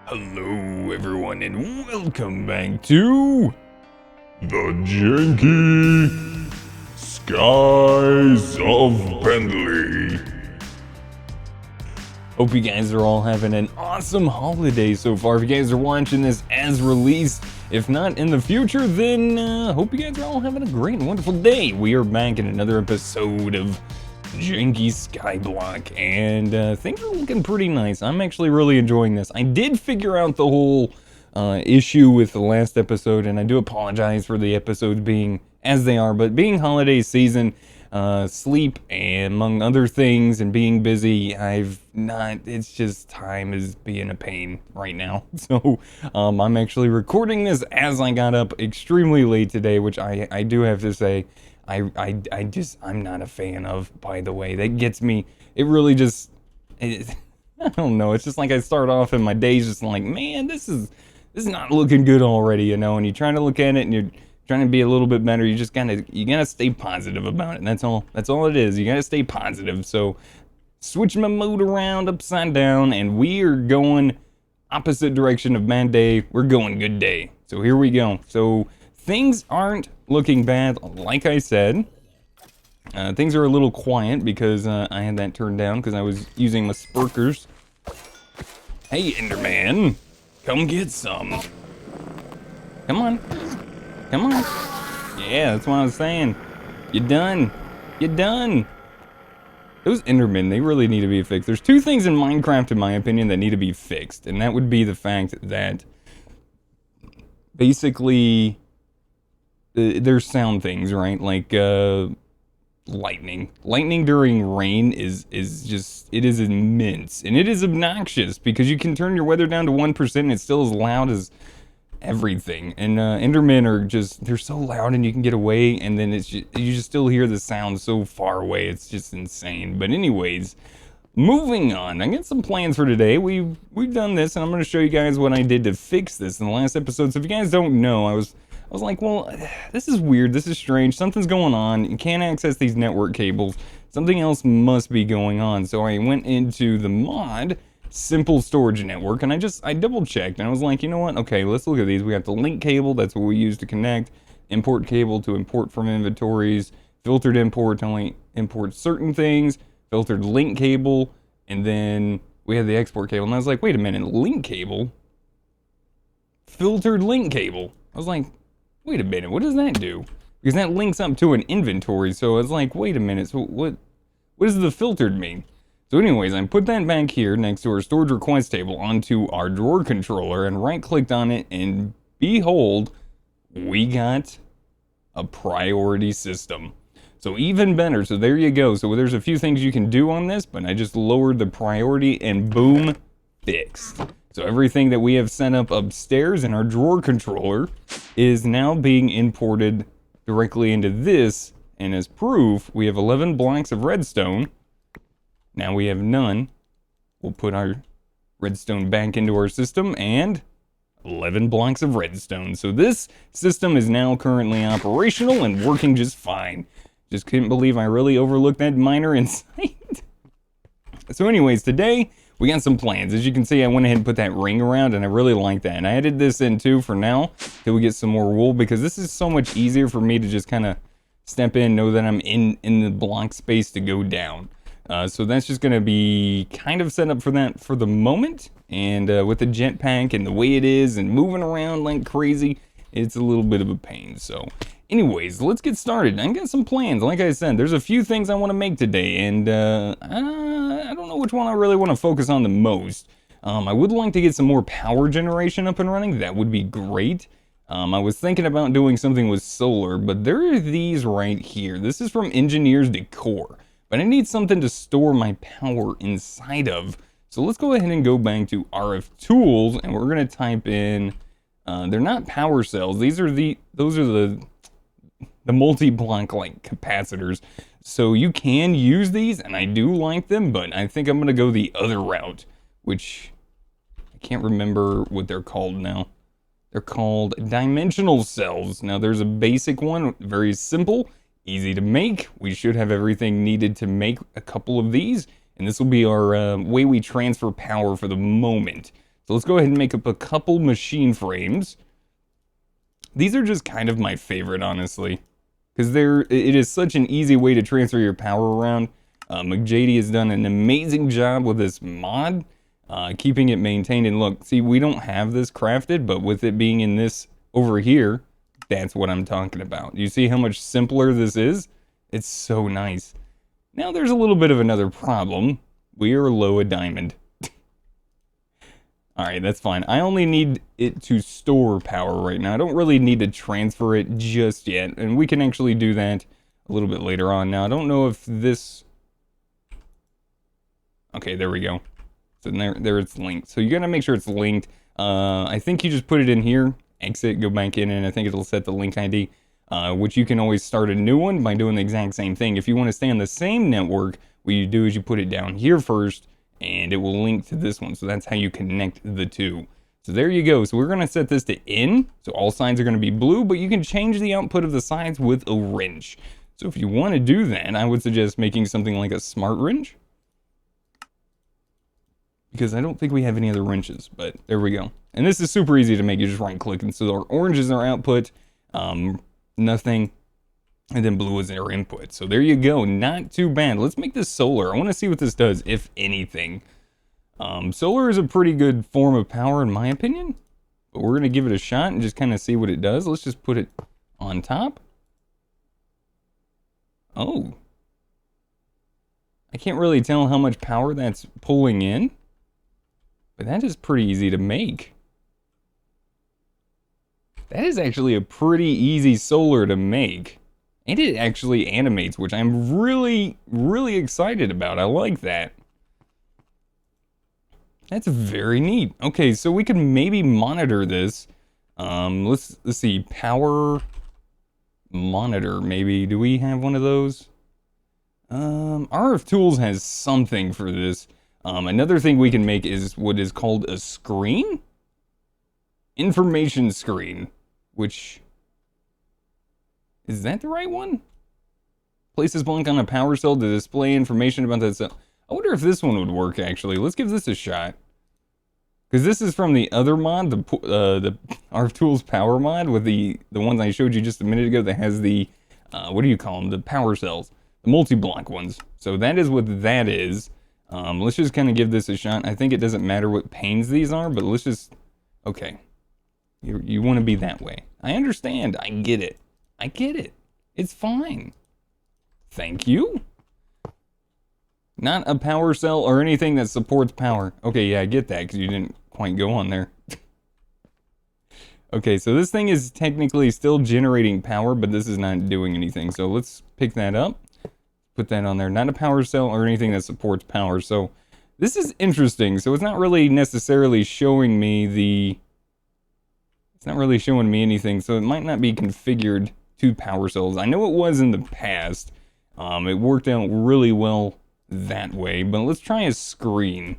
Hello everyone and welcome back to the Janky Skies of Bentley. Hope you guys are all having an awesome holiday so far. If you guys are watching this as released, if not in the future, then hope you guys are all having a great and wonderful day. We are back in another episode of Janky Skyblock, and things are looking pretty nice. I'm actually really enjoying this. I did figure out the whole issue with the last episode, and I do apologize for the episodes being as they are, but being holiday season, sleep, and among other things, and being busy, it's just time is being a pain right now. So, I'm actually recording this as I got up extremely late today, which I do have to say, I'm not a fan of, by the way. That gets me, it really just, I don't know, it's just like I start off and my day's just like, man, this is not looking good already, you know, and you're trying to look at it and you're trying to be a little bit better. You gotta stay positive about it, and that's all it is. You gotta stay positive. So, switch my mood around upside down, and we are going opposite direction of bad day. We're going good day. So here we go. So, things aren't looking bad, like I said. Things are a little quiet because I had that turned down because I was using my spurkers. Hey, Enderman, come get some. Come on. Come on. Yeah, that's what I was saying. You're done. You're done. Those Endermen, they really need to be fixed. There's two things in Minecraft, in my opinion, that need to be fixed. And that would be the fact that basically there's sound things, right? Like lightning. Lightning during rain is just, it is immense. And it is obnoxious because you can turn your weather down to 1% and it's still as loud as everything. And Endermen are just, they're so loud and you can get away, and then it's just, you just still hear the sound so far away. It's just insane. But anyways, moving on. I got some plans for today. We've done this, and I'm going to show you guys what I did to fix this in the last episode. So if you guys don't know, I was like, well, this is weird, this is strange, something's going on, you can't access these network cables, something else must be going on. So I went into the mod Simple Storage Network, and I double checked, and I was like, you know what, okay, let's look at these. We got the link cable, that's what we use to connect, import cable to import from inventories, filtered import to only import certain things, filtered link cable, and then we had the export cable. And I was like, wait a minute, link cable? Filtered link cable? I was like, wait a minute, what does that do? Because that links up to an inventory, so I was like, wait a minute, so what does the filtered mean? So anyways, I put that back here next to our storage request table onto our drawer controller and right-clicked on it, and behold, we got a priority system. So even better, so there you go. So there's a few things you can do on this, but I just lowered the priority and boom, fixed. So everything that we have set up upstairs in our drawer controller is now being imported directly into this, and as proof, we have 11 blocks of redstone. Now we have none. We'll put our redstone back into our system, and 11 blocks of redstone. So this system is now currently operational and working just fine. Just couldn't believe I really overlooked that miner in sight. So anyways, today we got some plans. As you can see, I went ahead and put that ring around, and I really like that. And I added this in too for now, till we get some more wool, because this is so much easier for me to just kind of step in, know that I'm in the block space to go down. So that's just going to be kind of set up for that for the moment. And with the jetpack and the way it is and moving around like crazy, it's a little bit of a pain. So anyways, let's get started. I got some plans. Like I said, there's a few things I want to make today. And I don't know which one I really want to focus on the most. I would like to get some more power generation up and running. That would be great. I was thinking about doing something with solar, but there are these right here. This is from Engineer's Decor. But I need something to store my power inside of. So let's go ahead and go back to RF Tools, and we're going to type in, they're not power cells. Those are the multi-block like capacitors. So you can use these, and I do like them, but I think I'm going to go the other route, which I can't remember what they're called now. They're called dimensional cells. Now there's a basic one, very simple, easy to make. We should have everything needed to make a couple of these, and this will be our way we transfer power for the moment. So let's go ahead and make up a couple machine frames. These are just kind of my favorite, honestly, because it is such an easy way to transfer your power around. McJady has done an amazing job with this mod, keeping it maintained. And look, see, we don't have this crafted, but with it being in this over here, that's what I'm talking about. You see how much simpler this is? It's so nice. Now there's a little bit of another problem. We are low a diamond. Alright, that's fine. I only need it to store power right now. I don't really need to transfer it just yet. And we can actually do that a little bit later on. Now, I don't know if this... Okay, there we go. So there it's linked. So you gotta make sure it's linked. I think you just put it in here, exit, go back in, and I think it'll set the link ID. Which you can always start a new one by doing the exact same thing. If you want to stay on the same network, what you do is you put it down here first, and it will link to this one. So that's how you connect the two. So there you go. So we're going to set this to in. So all sides are going to be blue, but you can change the output of the sides with a wrench. So if you want to do that, I would suggest making something like a smart wrench. Because I don't think we have any other wrenches, but there we go. And this is super easy to make. You just right click. And so our orange is our output, nothing. And then blue is our input. So there you go. Not too bad. Let's make this solar. I want to see what this does, if anything. Solar is a pretty good form of power, in my opinion. But we're going to give it a shot and just kind of see what it does. Let's just put it on top. Oh. I can't really tell how much power that's pulling in. But that is pretty easy to make. That is actually a pretty easy solar to make. And it actually animates, which I'm really, really excited about. I like that. That's very neat. Okay, so we can maybe monitor this. Let's see, power monitor, maybe. Do we have one of those? RF Tools has something for this. Another thing we can make is what is called a screen? Information screen, which... Is that the right one? Places blank on a power cell to display information about that cell. I wonder if this one would work, actually. Let's give this a shot. Because this is from the other mod, the RF Tools power mod, with the ones I showed you just a minute ago that has the, what do you call them? The power cells. The multi-block ones. So that is what that is. Let's just kind of give this a shot. I think it doesn't matter what panes these are, but let's just... Okay. You want to be that way. I understand. I get it. I get it. It's fine. Thank you. Not a power cell or anything that supports power. Okay, yeah, I get that because you didn't quite go on there. Okay, so this thing is technically still generating power, but this is not doing anything. So let's pick that up. Put that on there. Not a power cell or anything that supports power. So this is interesting. So it's not really necessarily showing me the... It's not really showing me anything. So it might not be configured to power cells. I know it was in the past. It worked out really well that way, but let's try a screen.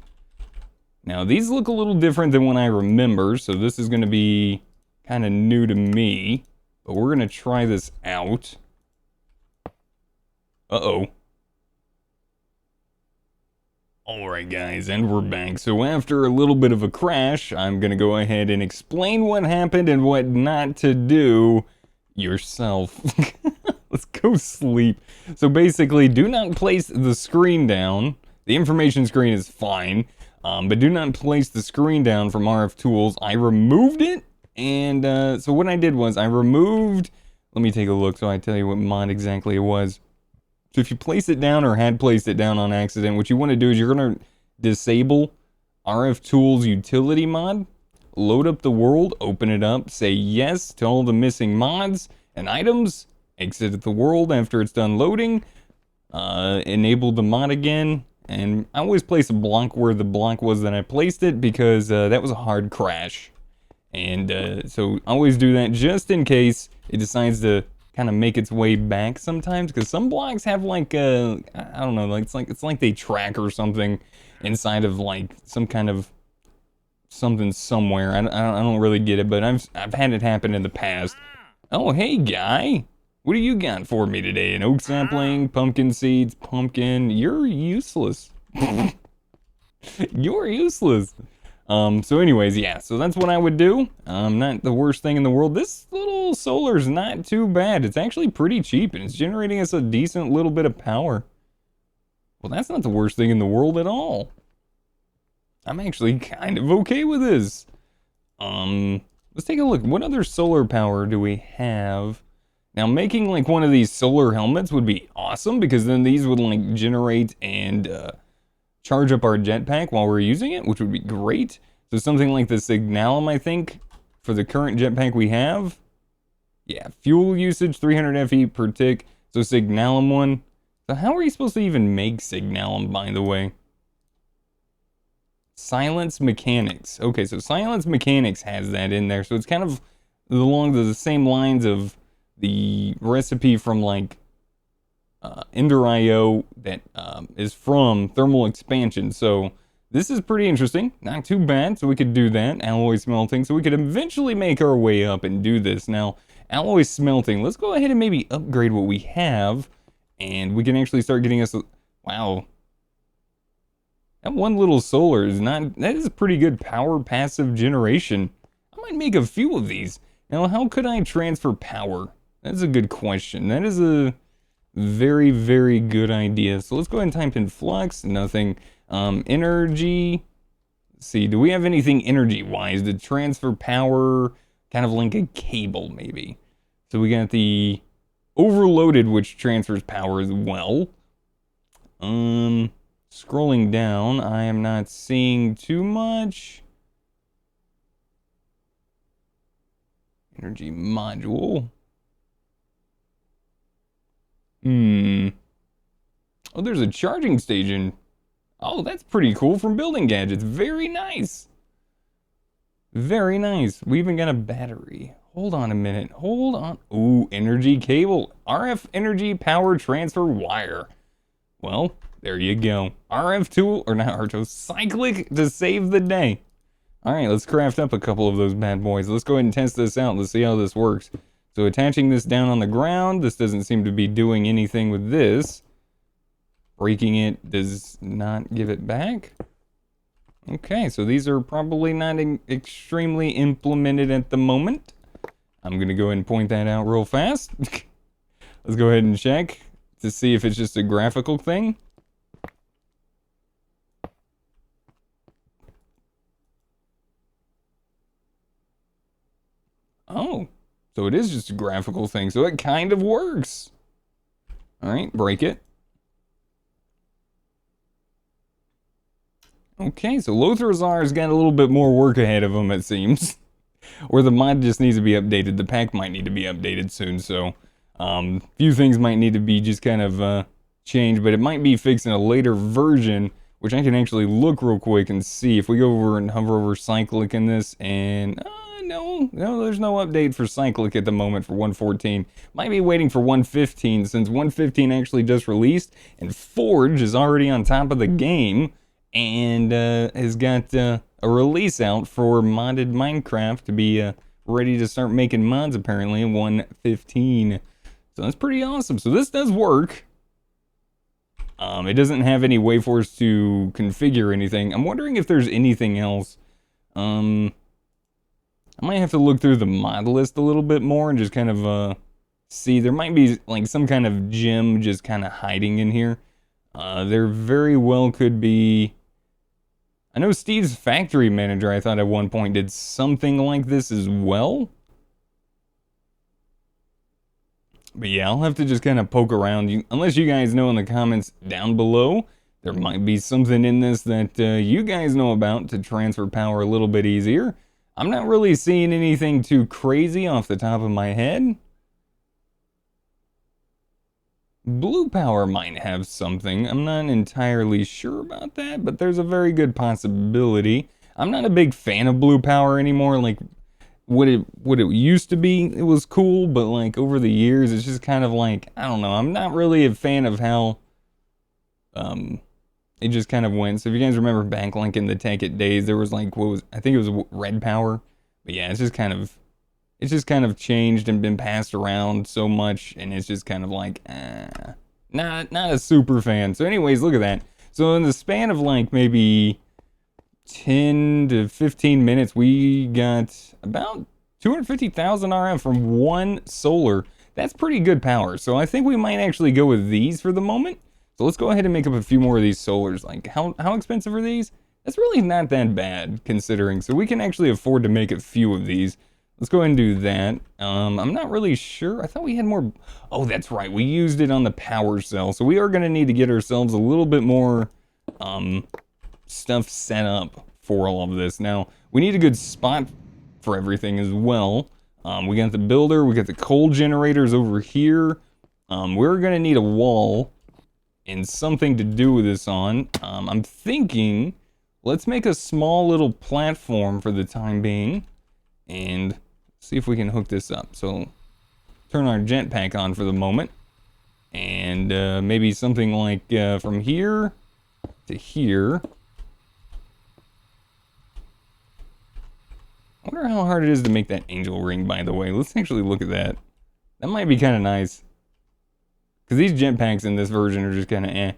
Now these look a little different than what I remember, so this is going to be kind of new to me, but we're going to try this out. Uh-oh. Alright guys, and we're back. So after a little bit of a crash, I'm going to go ahead and explain what happened and what not to do yourself. Let's go sleep. So basically, do not place the screen down. The information screen is fine, but do not place the screen down from RF Tools. I removed it, and so what I did was I removed... Let me take a look so I tell you what mod exactly it was. So if you place it down or had placed it down on accident, what you want to do is you're going to disable RF Tools utility mod, load up the world, open it up, say yes to all the missing mods and items, exit the world after it's done loading, enable the mod again, and I always place a block where the block was that I placed it because that was a hard crash. And so always do that just in case it decides to kind of make its way back sometimes, because some blocks have like I don't know, like it's like they track or something inside of like some kind of something somewhere. I don't really get it, but I've had it happen in the past. Oh hey guy, what do you got for me today? An oak sapling, pumpkin seeds, pumpkin. You're useless. You're useless. So anyways, yeah, so that's what I would do. Not the worst thing in the world. This little solar's not too bad. It's actually pretty cheap, and it's generating us a decent little bit of power. Well, that's not the worst thing in the world at all. I'm actually kind of okay with this. Let's take a look. What other solar power do we have? Now, making like one of these solar helmets would be awesome, because then these would like generate and charge up our jetpack while we're using it, which would be great. So something like the Signalum, I think, for the current jetpack we have. Yeah, fuel usage, 300 FE per tick. So Signalum one. So how are you supposed to even make Signalum, by the way? Silence Mechanics. Okay, so Silence Mechanics has that in there. So it's kind of along the same lines of the recipe from like Ender.io that is from Thermal Expansion. So this is pretty interesting. Not too bad. So we could do that. Alloy smelting. So we could eventually make our way up and do this. Now, alloy smelting. Let's go ahead and maybe upgrade what we have. And we can actually start getting us... Wow. That one little solar is not... That is pretty good power passive generation. I might make a few of these. Now, how could I transfer power? That's a good question. That is a very, very good idea. So let's go ahead and type in flux. Nothing. Energy. Let's see, do we have anything energy-wise to transfer power? Kind of like a cable, maybe. So we got the overloaded, which transfers power as well. Scrolling down, I am not seeing too much. Energy module. Oh, there's a charging station. Oh, that's pretty cool from Building Gadgets. Very nice. Very nice. We even got a battery. Hold on a minute. Hold on. Ooh, energy cable. RF energy power transfer wire. Well, there you go. RF tool, or not RF tool, cyclic to save the day. All right, let's craft up a couple of those bad boys. Let's go ahead and test this out. Let's see how this works. So attaching this down on the ground, this doesn't seem to be doing anything with this. Breaking it does not give it back. Okay, so these are probably not extremely implemented at the moment. I'm going to go ahead and point that out real fast. Let's go ahead and check to see if it's just a graphical thing. Oh. So it is just a graphical thing, so it kind of works. All right, break it. Okay, so Lotharzar's got a little bit more work ahead of him, it seems. Or the mod just needs to be updated. The pack might need to be updated soon, so few things might need to be just kind of changed, but it might be fixed in a later version, which I can actually look real quick and see. If we go over and hover over Cyclic in this, and no, there's no update for Cyclic at the moment for 1.14. Might be waiting for 1.15, since 1.15 actually just released, and Forge is already on top of the game, and has got a release out for modded Minecraft to be ready to start making mods apparently in 1.15. So that's pretty awesome. So this does work. It doesn't have any wayforce to configure anything. I'm wondering if there's anything else. I might have to look through the mod list a little bit more and just kind of see. There might be like some kind of gem just kind of hiding in here. There very well could be. I know Steve's Factory Manager, I thought at one point did something like this as well. But yeah, I'll have to just kind of poke around. Unless you guys know in the comments down below, there might be something in this that you guys know about to transfer power a little bit easier. I'm not really seeing anything too crazy off the top of my head. Blue power might have something. I'm not entirely sure about that, but there's a very good possibility. I'm not a big fan of blue power anymore. Like what it used to be, it was cool, but like over the years, it's just kind of like, I don't know. I'm not really a fan of how it just kind of went. So if you guys remember back like in the Tech It days, there was like I think it was red power. But yeah, it's just kind of changed and been passed around so much, and it's just kind of like, not a super fan. So anyways, look at that. So in the span of like maybe 10 to 15 minutes, we got about 250,000 RF from one solar. That's pretty good power. So I think we might actually go with these for the moment. So let's go ahead and make up a few more of these solars. Like, how expensive are these? That's really not that bad, considering. So we can actually afford to make a few of these. Let's go ahead and do that. I'm not really sure. I thought we had more. Oh, that's right. We used it on the power cell. So we are going to need to get ourselves a little bit more stuff set up for all of this. Now, we need a good spot for everything as well. We got the builder. We got the coal generators over here. We're going to need a wall and something to do with this on. I'm thinking, let's make a small little platform for the time being and see if we can hook this up. So turn our jetpack on for the moment, and maybe something like from here to here. I wonder how hard it is to make that angel ring, by the way. Let's actually look at that. That might be kind of nice. Because these jetpacks in this version are just kind of eh.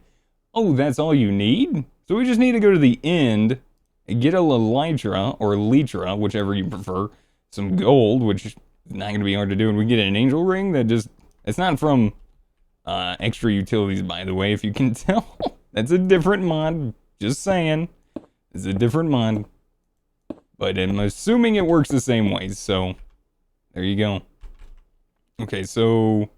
Oh, that's all you need? So we just need to go to the end and get a Elytra, or Elytra, whichever you prefer. Some gold, which is not going to be hard to do. And we get an angel ring that just... It's not from extra utilities, by the way, if you can tell. That's a different mod. Just saying. It's a different mod. But I'm assuming it works the same way, so there you go. Okay, so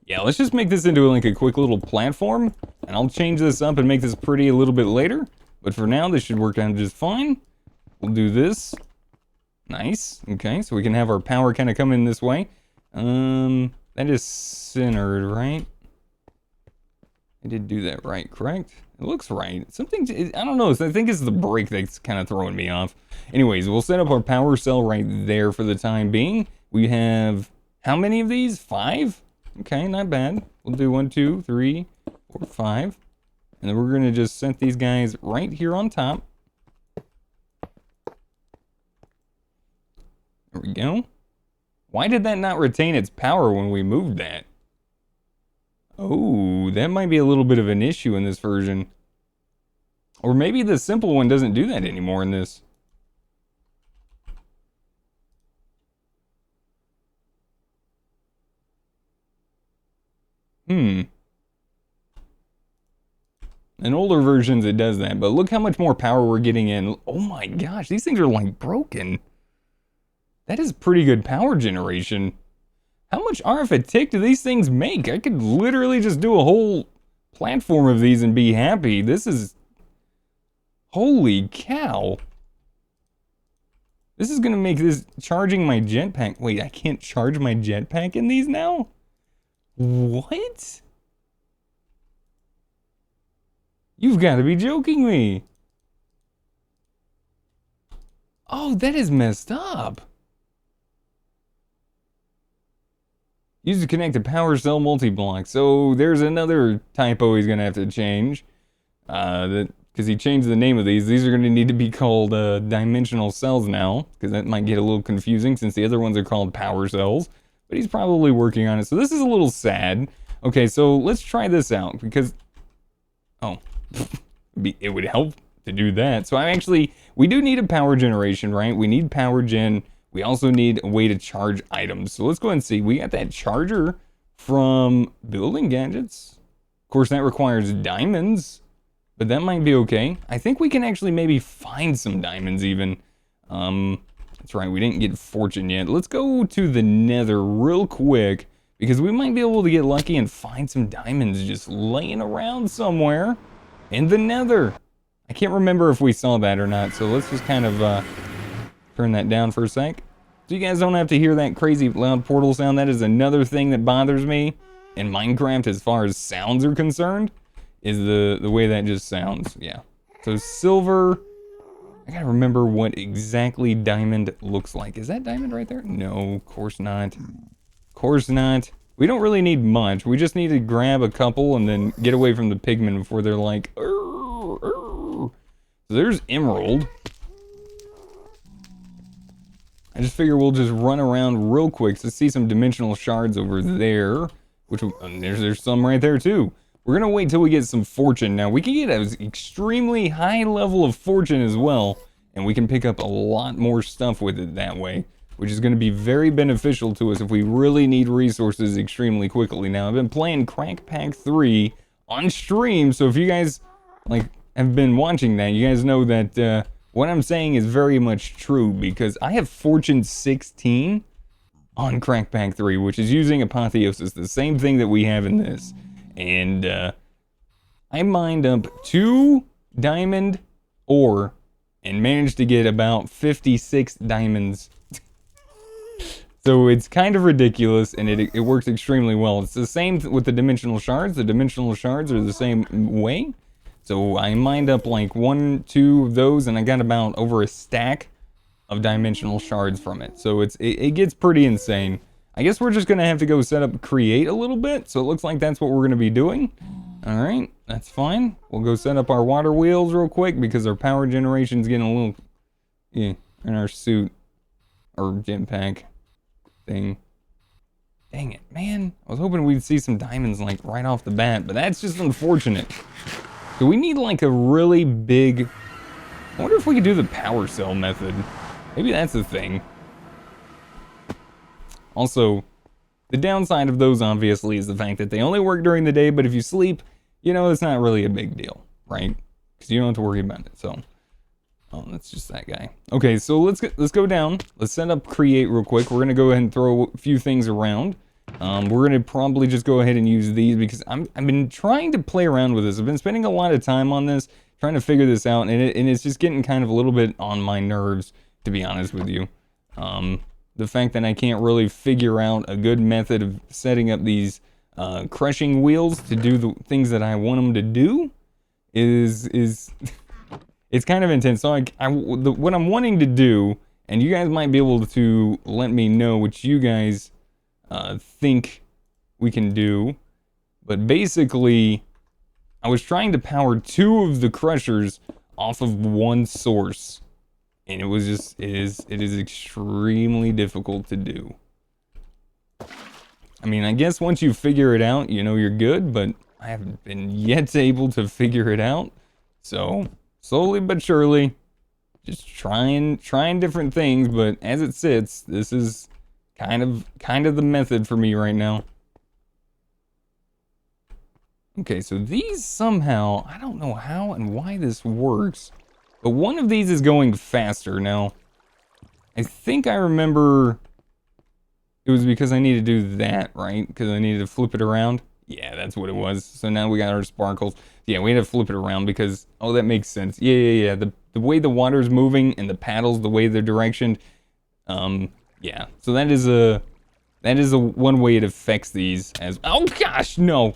yeah, let's just make this into like a quick little platform, and I'll change this up and make this pretty a little bit later. But for now, this should work out just fine. We'll do this. Nice. Okay, so we can have our power kind of come in this way. That is centered, right? I did do that right, correct? It looks right. Something, I don't know, I think it's the brake that's kind of throwing me off. Anyways, we'll set up our power cell right there for the time being. We have, how many of these? 5? Okay, not bad. We'll do 1, 2, 3, 4, 5. And then we're going to just set these guys right here on top. There we go. Why did that not retain its power when we moved that? Oh, that might be a little bit of an issue in this version. Or maybe the simple one doesn't do that anymore in this. In older versions it does that, but look how much more power we're getting in. Oh my gosh, these things are like broken. That is pretty good power generation. How much RF a tick do these things make? I could literally just do a whole platform of these and be happy. This is... Holy cow. This is gonna make this charging my jetpack. Wait, I can't charge my jetpack in these now? What? You've got to be joking me. Oh, that is messed up. Used to connect a power cell multi-block. So there's another typo he's going to have to change. Because he changed the name of these. These are going to need to be called dimensional cells now. Because that might get a little confusing since the other ones are called power cells. But he's probably working on it. So this is a little sad. Okay, so let's try this out. Because... Oh. It would help to do that. So we do need a power generation, right? We need power gen. We also need a way to charge items. So let's go ahead and see. We got that charger from building gadgets. Of course, that requires diamonds, but that might be okay. I think we can actually maybe find some diamonds even. That's right, we didn't get fortune yet. Let's go to the nether real quick because we might be able to get lucky and find some diamonds just laying around somewhere in the nether. I can't remember if we saw that or not, so let's just kind of turn that down for a sec. So you guys don't have to hear that crazy loud portal sound. That is another thing that bothers me in Minecraft as far as sounds are concerned, is the way that just sounds. Yeah. So silver, I gotta remember what exactly diamond looks like. Is that diamond right there? No, of course not. Of course not. We don't really need much. We just need to grab a couple and then get away from the pigmen before they're like, "Arr, arr." So there's emerald. I just figure we'll just run around real quick to see some dimensional shards over there. Which there's some right there too. We're going to wait till we get some fortune. Now, we can get an extremely high level of fortune as well, and we can pick up a lot more stuff with it that way, which is going to be very beneficial to us if we really need resources extremely quickly. Now, I've been playing Crack Pack 3 on stream, so if you guys like have been watching that, you guys know that what I'm saying is very much true, because I have Fortune 16 on Crack Pack 3, which is using Apotheosis, the same thing that we have in this. And I mined up 2 diamond ore and managed to get about 56 diamonds. So it's kind of ridiculous, and it works extremely well. It's the same with the dimensional shards. The dimensional shards are the same way. So I mined up like 1, 2 of those, and I got about over a stack of dimensional shards from it. So it gets pretty insane. I guess we're just gonna have to go set up create a little bit. So it looks like that's what we're gonna be doing. All right, that's fine. We'll go set up our water wheels real quick because our power generation's getting a little in our suit or jetpack thing. Dang it, man. I was hoping we'd see some diamonds like right off the bat, but that's just unfortunate. So we need like a really big... I wonder if we could do the power cell method. Maybe that's the thing. Also, the downside of those obviously is the fact that they only work during the day, but if you sleep, you know, it's not really a big deal, right? Because you don't have to worry about it, so... Oh, that's just that guy. Okay, so let's go down. Let's set up create real quick. We're gonna go ahead and throw a few things around. We're gonna probably just go ahead and use these because I've been trying to play around with this. I've been spending a lot of time on this, trying to figure this out, and it's just getting kind of a little bit on my nerves, to be honest with you. The fact that I can't really figure out a good method of setting up these crushing wheels to do the things that I want them to do is it's kind of intense. So what I'm wanting to do, and you guys might be able to let me know what you guys think we can do, but basically I was trying to power 2 of the crushers off of one source, and it is extremely difficult to do. I mean, I guess once you figure it out, you know you're good, but I haven't been yet able to figure it out. So slowly but surely, just trying different things, but as it sits, this is kind of the method for me right now. Okay, so these somehow, I don't know how and why this works, but one of these is going faster. Now, I think I remember it was because I needed to do that, right? Because I needed to flip it around. Yeah, that's what it was. So now we got our sparkles. Yeah, we had to flip it around because, oh, that makes sense. Yeah. The way the water's moving and the paddles, the way they're directioned. Yeah. So that is a one way it affects these as, oh gosh, no.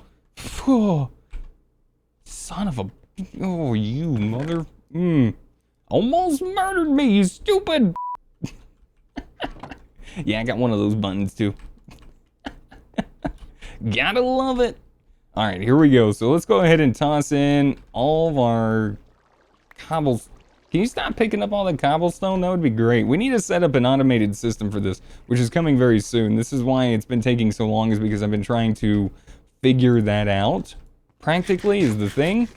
Son of a, oh, you mother, almost murdered me, you stupid. Yeah, I got one of those buttons too. Gotta love it. All right, here we go. So let's go ahead and toss in all of our cobbles. Can you stop picking up all the cobblestone? That would be great. We need to set up an automated system for this, which is coming very soon. This is why it's been taking so long, is because I've been trying to figure that out. Practically is the thing.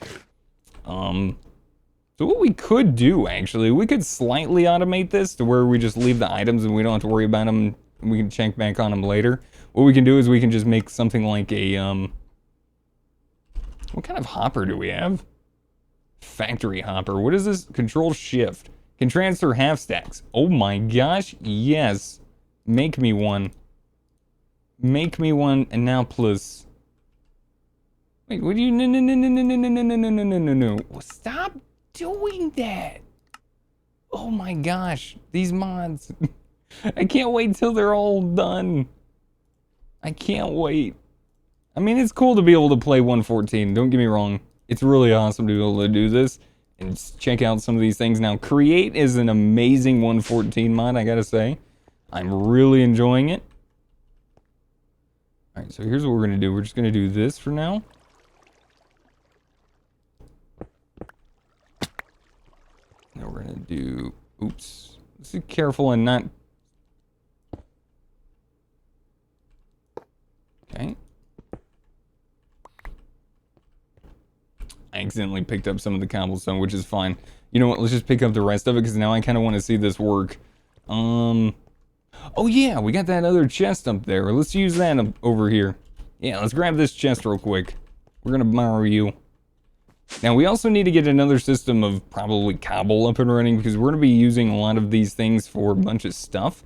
So what we could do, actually, we could slightly automate this to where we just leave the items and we don't have to worry about them. We can check back on them later. What we can do is we can just make something like a, what kind of hopper do we have? Factory hopper. What is this? Control shift. Can transfer half stacks. Oh my gosh, yes. Make me one. Make me one, and now plus. Wait, what do you, no. Stop doing that. Oh my gosh, these mods. I can't wait till they're all done. I can't wait. I mean, it's cool to be able to play 1.14, don't get me wrong. It's really awesome to be able to do this and check out some of these things. Now, Create is an amazing 1.14 mod, I gotta say. I'm really enjoying it. Alright, so here's what we're gonna do. We're just gonna do this for now. Now we're gonna do, oops. Let's be careful and not. Okay. I accidentally picked up some of the cobblestone, which is fine. You know what, let's just pick up the rest of it, because now I kind of want to see this work. Oh yeah, we got that other chest up there. Let's use that over here. Yeah, let's grab this chest real quick. We're gonna borrow you. Now we also need to get another system of probably cobble up and running, because we're gonna be using a lot of these things for a bunch of stuff.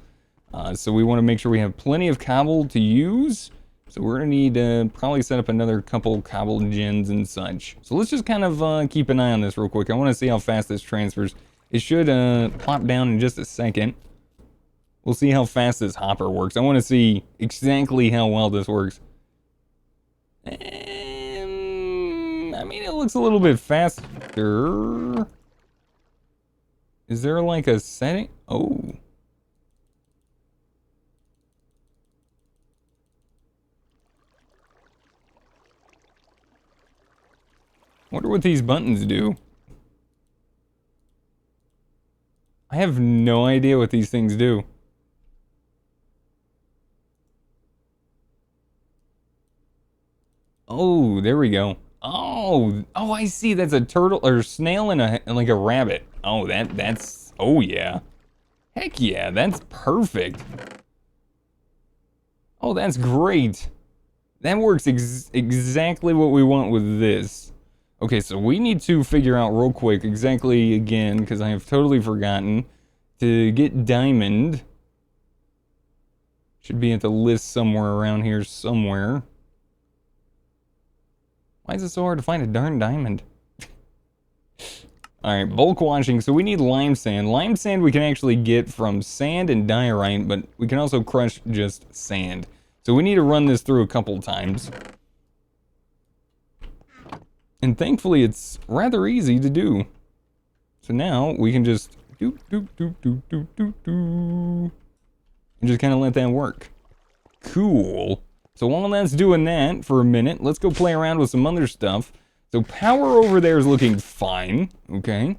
So we want to make sure we have plenty of cobble to use. So we're gonna need to probably set up another couple cobble gens and such. So let's just kind of keep an eye on this real quick. I want to see how fast this transfers. It should plop down in just a second. We'll see how fast this hopper works. I want to see exactly how well this works. I mean, it looks a little bit faster. Is there like a setting? Oh. Wonder what these buttons do. I have no idea what these things do. Oh, there we go. Oh, I see. That's a turtle or snail and like a rabbit. Oh, that's. Oh yeah. Heck yeah, that's perfect. Oh, that's great. That works exactly what we want with this. Okay, so we need to figure out real quick exactly again, because I have totally forgotten, to get diamond. Should be at the list somewhere around here somewhere. Why is it so hard to find a darn diamond? Alright, bulk washing. So we need lime sand. Lime sand we can actually get from sand and diorite, but we can also crush just sand. So we need to run this through a couple times. And thankfully it's rather easy to do. So now we can just and just kind of let that work. Cool. So while that's doing that for a minute, let's go play around with some other stuff. So power over there is looking fine. Okay.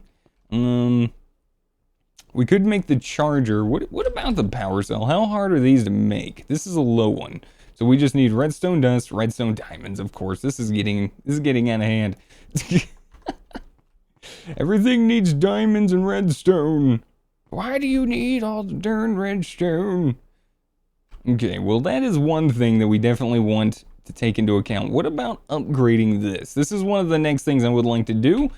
We could make the charger. What about the power cell? How hard are these to make? This is a low one. So we just need redstone dust, redstone diamonds, of course. This is getting out of hand. Everything needs diamonds and redstone. Why do you need all the darn redstone? Okay, well that is one thing that we definitely want to take into account. What about upgrading this? This is one of the next things I would like to do,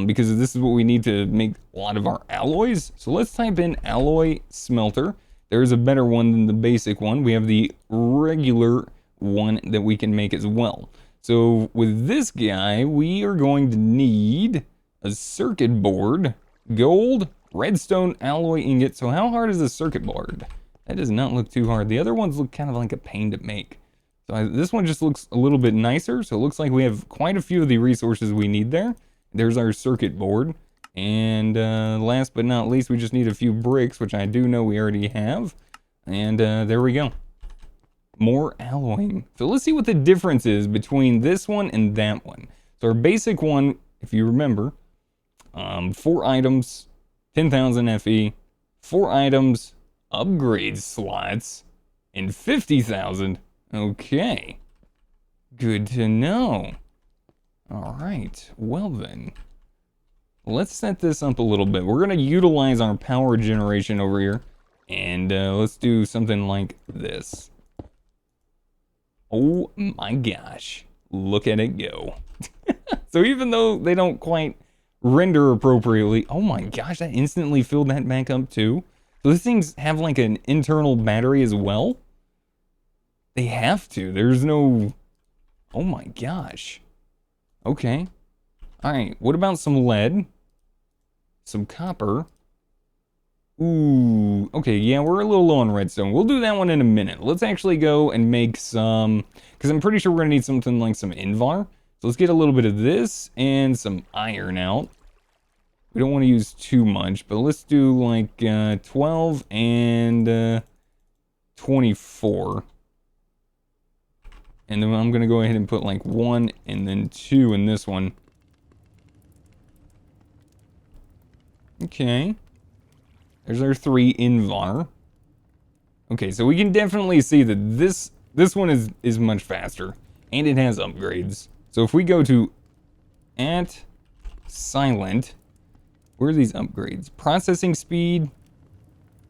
because this is what we need to make a lot of our alloys. So let's type in alloy smelter. There's a better one than the basic one. We have the regular one that we can make as well. So with this guy, we are going to need a circuit board, gold, redstone alloy ingot. So how hard is a circuit board? That does not look too hard. The other ones look kind of like a pain to make. So this one just looks a little bit nicer. So it looks like we have quite a few of the resources we need there. There's our circuit board. And last but not least, we just need a few bricks, which I do know we already have. And there we go. More alloying. So let's see what the difference is between this one and that one. So our basic one, if you remember, 4 items, 10,000 FE, 4 items, upgrade slots, and 50,000. Okay. Good to know. All right. Well then. Let's set this up a little bit. We're going to utilize our power generation over here. And let's do something like this. Oh my gosh. Look at it go. So even though they don't quite render appropriately, oh my gosh, that instantly filled that back up too. So these things have like an internal battery as well. They have to. There's no... Oh my gosh. Okay. Alright, what about some lead? Some copper. Ooh, okay, yeah, we're a little low on redstone. We'll do that one in a minute. Let's actually go and make some, because I'm pretty sure we're gonna need something like some invar. So let's get a little bit of this and some iron out. We don't want to use too much, but let's do like 12 and 24. And then I'm gonna go ahead and put like 1 and then 2 in this one. Okay. There's our 3 invar. Okay, so we can definitely see that this one is much faster. And it has upgrades. So if we go to at silent. Where are these upgrades? Processing speed,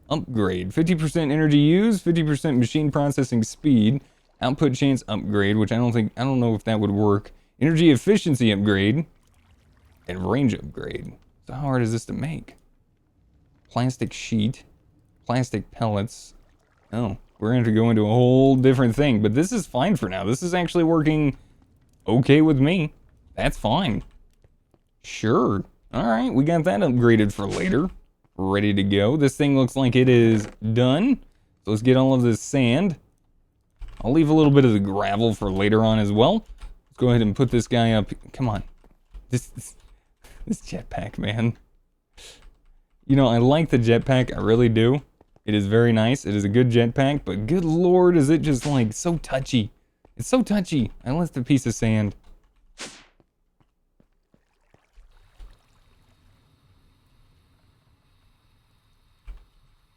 upgrade. 50% energy used, 50% machine processing speed. Output chance upgrade, which I don't know if that would work. Energy efficiency upgrade. And range upgrade. So how hard is this to make? Plastic sheet. Plastic pellets. Oh, we're going to go into a whole different thing. But this is fine for now. This is actually working okay with me. That's fine. Sure. Alright, we got that upgraded for later. Ready to go. This thing looks like it is done. So let's get all of this sand. I'll leave a little bit of the gravel for later on as well. Let's go ahead and put this guy up. Come on. This jetpack, man. You know, I like the jetpack. I really do. It is very nice. It is a good jetpack. But good lord, is it just like so touchy. It's so touchy. I left a piece of sand.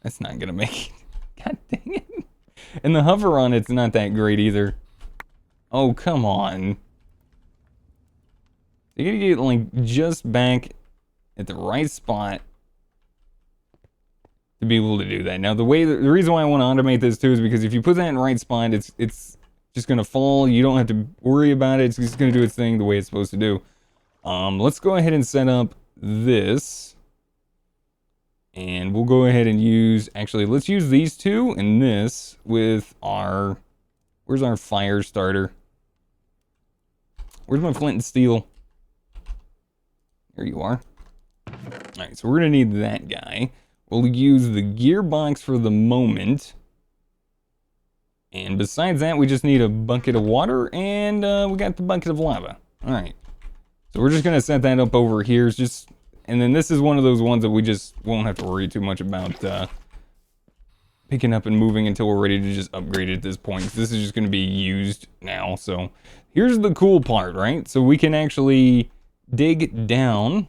That's not gonna make it. God dang it. And the hover on it's not that great either. Oh, come on. You gotta get like just back at the right spot to be able to do that. Now the reason why I want to automate this too is because if you put that in the right spot, it's just gonna fall. You don't have to worry about it. It's just gonna do its thing the way it's supposed to do. Let's go ahead and set up this. And we'll go ahead and use, actually, let's use these two and this with our, where's our fire starter? Where's my flint and steel? There you are. Alright, so we're going to need that guy. We'll use the gearbox for the moment. And besides that, we just need a bucket of water and we got the bucket of lava. Alright, so we're just going to set that up over here. It's just... And then this is one of those ones that we just won't have to worry too much about picking up and moving until we're ready to just upgrade it at this point. This is just going to be used now. So here's the cool part, right? So we can actually dig down.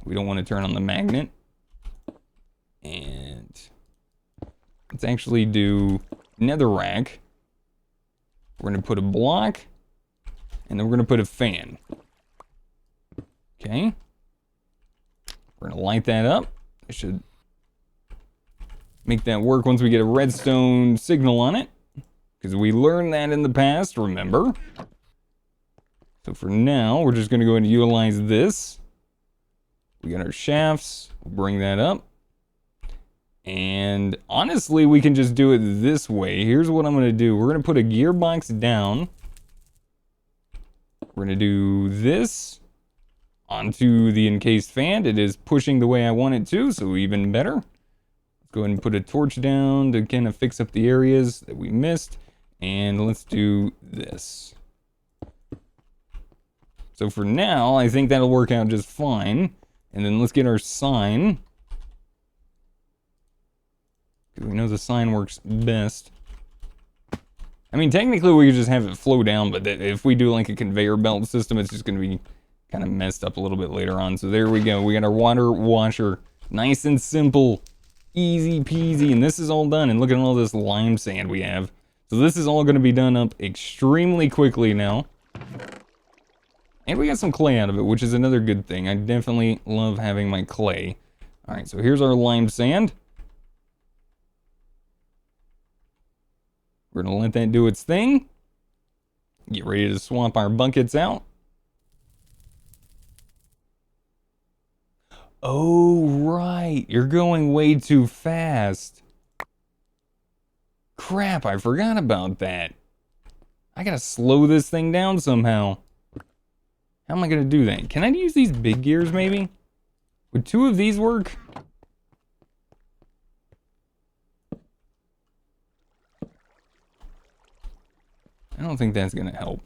We don't want to turn on the magnet. And let's actually do netherrack. We're going to put a block. And then we're going to put a fan. Okay, we're gonna light that up. I should make that work once we get a redstone signal on it, because we learned that in the past, remember? So for now, we're just gonna go ahead and utilize this. We got our shafts, we'll bring that up. And honestly, we can just do it this way. Here's what I'm gonna do. We're gonna put a gearbox down. We're gonna do this. Onto the encased fan. It is pushing the way I want it to, so even better. Let's go ahead and put a torch down to kind of fix up the areas that we missed. And let's do this. So for now, I think that'll work out just fine. And then let's get our sign. Because we know the sign works best. I mean, technically we could just have it flow down, but if we do like a conveyor belt system, it's just going to be kind of messed up a little bit later on. So there we go. We got our water washer. Nice and simple. Easy peasy. And this is all done. And look at all this lime sand we have. So this is all going to be done up extremely quickly now. And we got some clay out of it, which is another good thing. I definitely love having my clay. Alright, so here's our lime sand. We're going to let that do its thing. Get ready to swap our buckets out. Oh, right. You're going way too fast. Crap, I forgot about that. I gotta slow this thing down somehow. How am I gonna do that? Can I use these big gears, maybe? Would 2 of these work? I don't think that's gonna help.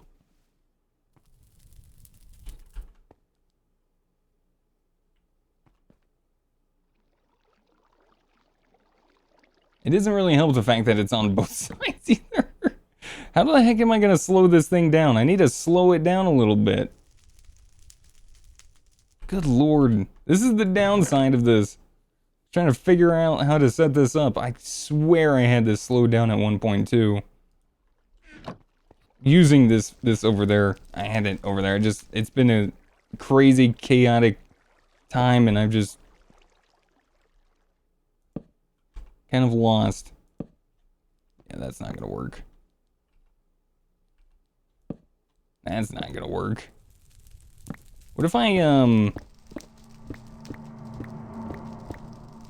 It doesn't really help the fact that it's on both sides either. How the heck am I going to slow this thing down? I need to slow it down a little bit. Good lord. This is the downside of this. Trying to figure out how to set this up. I swear I had this slowed down at 1.2. using this over there. I had it over there. It's been a crazy, chaotic time, and I've just kind of lost. Yeah, that's not gonna work. That's not gonna work. What if I,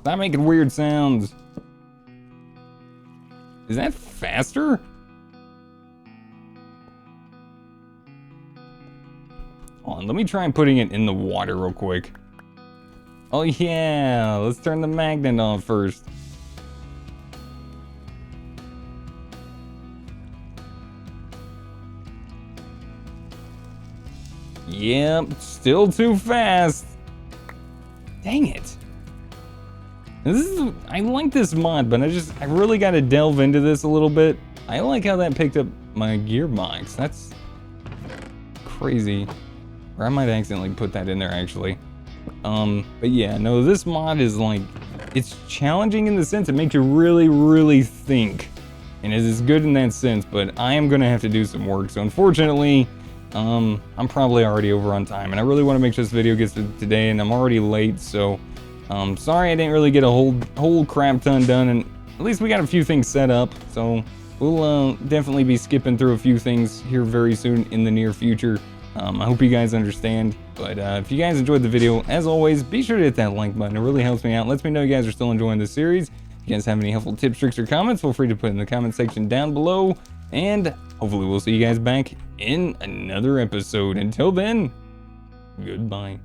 stop making weird sounds. Is that faster? Hold on, let me try putting it in the water real quick. Oh yeah, let's turn the magnet on first. Yep, still too fast. Dang it. I like this mod, but I really gotta delve into this a little bit. I like how that picked up my gearbox. That's crazy. Or I might accidentally put that in there actually. But yeah, no, this mod is like, it's challenging in the sense it makes you really, really think. And it is good in that sense, but I am gonna have to do some work. So unfortunately, I'm probably already over on time, and I really want to make sure this video gets to today, and I'm already late, so sorry I didn't really get a whole crap ton done, and at least we got a few things set up, so we'll definitely be skipping through a few things here very soon in the near future. I hope you guys understand, but if you guys enjoyed the video, as always, be sure to hit that like button. It really helps me out, lets me know you guys are still enjoying this series. If you guys have any helpful tips, tricks, or comments, feel free to put it in the comment section down below, and hopefully we'll see you guys back in another episode. Until then, goodbye.